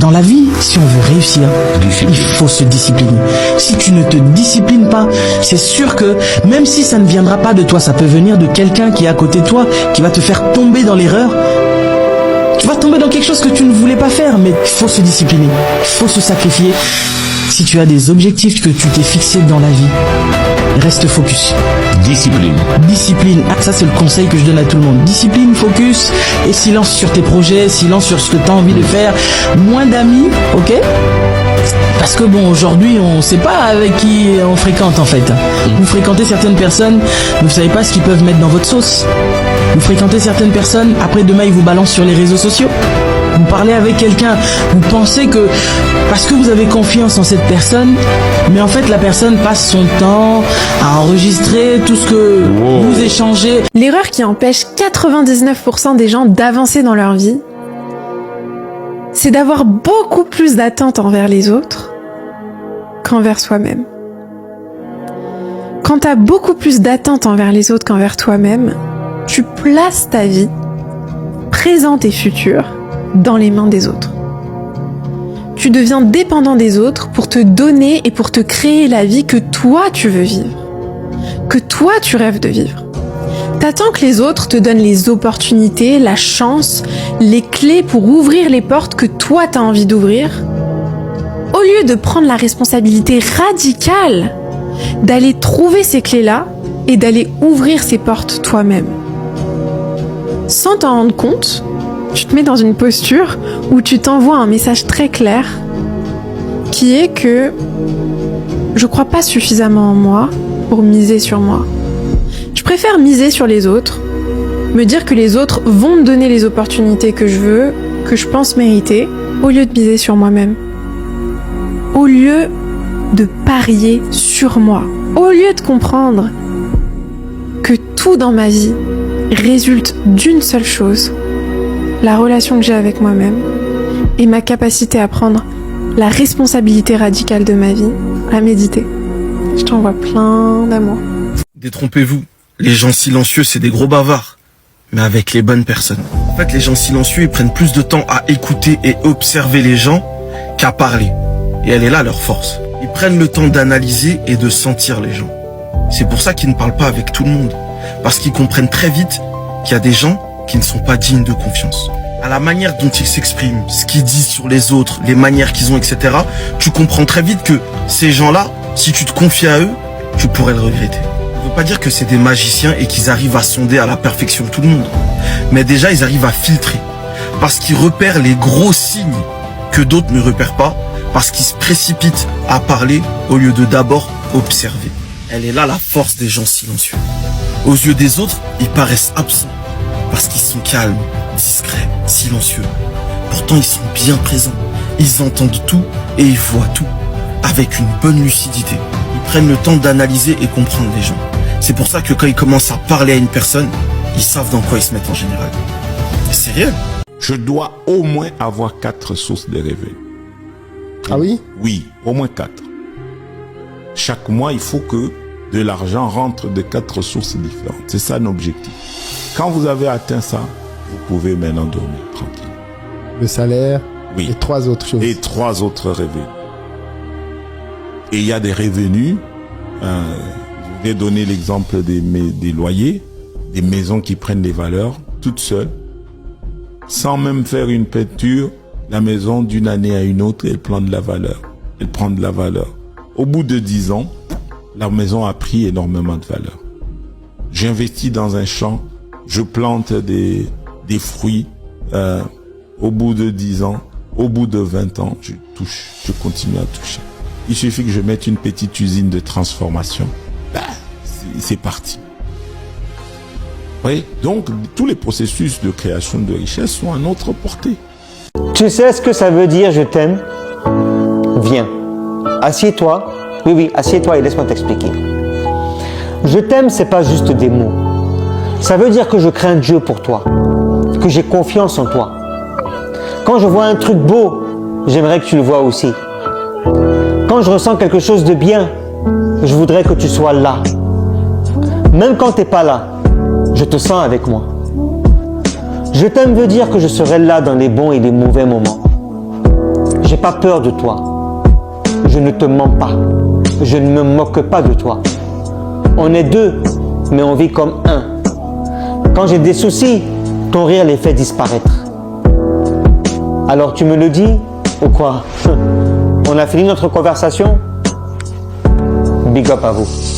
Dans la vie, si on veut réussir, il faut se discipliner. Si tu ne te disciplines pas, c'est sûr que même si ça ne viendra pas de toi, ça peut venir de quelqu'un qui est à côté de toi, qui va te faire tomber dans l'erreur. Tu vas tomber dans quelque chose que tu ne voulais pas faire, mais il faut se discipliner, il faut se sacrifier. Si tu as des objectifs que tu t'es fixés dans la vie, reste focus. Discipline. Discipline, ça c'est le conseil que je donne à tout le monde. Discipline, focus et silence sur tes projets, silence sur ce que tu as envie de faire. Moins d'amis, ok ? Parce que bon, aujourd'hui, on sait pas avec qui on fréquente en fait. Vous fréquentez certaines personnes, vous savez pas ce qu'ils peuvent mettre dans votre sauce. Vous fréquentez certaines personnes, après demain ils vous balancent sur les réseaux sociaux. Vous parlez avec quelqu'un, vous pensez que parce que vous avez confiance en cette personne, mais en fait la personne passe son temps à enregistrer tout ce que vous échangez. L'erreur qui empêche 99% des gens d'avancer dans leur vie, c'est d'avoir beaucoup plus d'attentes envers les autres qu'envers soi-même. Quand tu as beaucoup plus d'attentes envers les autres qu'envers toi-même, tu places ta vie, présente et future, dans les mains des autres. Tu deviens dépendant des autres pour te donner et pour te créer la vie que toi tu veux vivre, que toi tu rêves de vivre. T'attends que les autres te donnent les opportunités, la chance, les clés pour ouvrir les portes que toi t'as envie d'ouvrir, au lieu de prendre la responsabilité radicale d'aller trouver ces clés-là et d'aller ouvrir ces portes toi-même. Sans t'en rendre compte, tu te mets dans une posture où tu t'envoies un message très clair qui est que je crois pas suffisamment en moi pour miser sur moi. Je préfère miser sur les autres, me dire que les autres vont me donner les opportunités que je veux, que je pense mériter, au lieu de miser sur moi-même. Au lieu de parier sur moi. Au lieu de comprendre que tout dans ma vie résulte d'une seule chose, la relation que j'ai avec moi-même et ma capacité à prendre la responsabilité radicale de ma vie, à méditer. Je t'envoie plein d'amour. Détrompez-vous, les gens silencieux c'est des gros bavards, mais avec les bonnes personnes. En fait, les gens silencieux ils prennent plus de temps à écouter et observer les gens qu'à parler. Et elle est là leur force. Ils prennent le temps d'analyser et de sentir les gens. C'est pour ça qu'ils ne parlent pas avec tout le monde. Parce qu'ils comprennent très vite qu'il y a des gens qui ne sont pas dignes de confiance. À la manière dont ils s'expriment, ce qu'ils disent sur les autres, les manières qu'ils ont, etc., tu comprends très vite que ces gens-là, si tu te confies à eux, tu pourrais le regretter. Ça ne veut pas dire que c'est des magiciens et qu'ils arrivent à sonder à la perfection tout le monde. Mais déjà, ils arrivent à filtrer. Parce qu'ils repèrent les gros signes que d'autres ne repèrent pas, parce qu'ils se précipitent à parler au lieu de d'abord observer. Elle est là la force des gens silencieux. Aux yeux des autres, ils paraissent absents, parce qu'ils sont calmes, discrets, silencieux. Pourtant, ils sont bien présents. Ils entendent tout et ils voient tout, avec une bonne lucidité. Ils prennent le temps d'analyser et comprendre les gens. C'est pour ça que quand ils commencent à parler à une personne, ils savent dans quoi ils se mettent en général. C'est réel. Je dois au moins avoir 4 sources de revenus. Ah oui? Oui, au moins 4. Chaque mois, il faut que de l'argent rentre de 4 sources différentes. C'est ça l'objectif. Quand vous avez atteint ça, vous pouvez maintenant dormir tranquille. Le salaire, oui, et 3 autres choses. Et 3 autres revenus. Et il y a des revenus, je vais donner l'exemple des loyers, des maisons qui prennent des valeurs toutes seules, sans même faire une peinture. La maison, d'une année à une autre, elle prend de la valeur. Elle prend de la valeur. Au bout de 10 ans, la maison a pris énormément de valeur. J'investis dans un champ, je plante des fruits. Au bout de 10 ans, au bout de 20 ans, je continue à toucher. Il suffit que je mette une petite usine de transformation. C'est parti. Oui, donc tous les processus de création de richesse sont à notre portée. Tu sais ce que ça veut dire je t'aime? Viens, assieds-toi. Oui, assieds-toi et laisse-moi t'expliquer. Je t'aime, c'est pas juste des mots. Ça veut dire que je crains Dieu pour toi, que j'ai confiance en toi. Quand je vois un truc beau, j'aimerais que tu le vois aussi. Quand je ressens quelque chose de bien, je voudrais que tu sois là. Même quand tu n'es pas là, je te sens avec moi. Je t'aime veut dire que je serai là dans les bons et les mauvais moments. J'ai pas peur de toi. Je ne te mens pas. Je ne me moque pas de toi. On est deux, mais on vit comme un. Quand j'ai des soucis, ton rire les fait disparaître. Alors tu me le dis ou quoi? On a fini notre conversation? Big up à vous.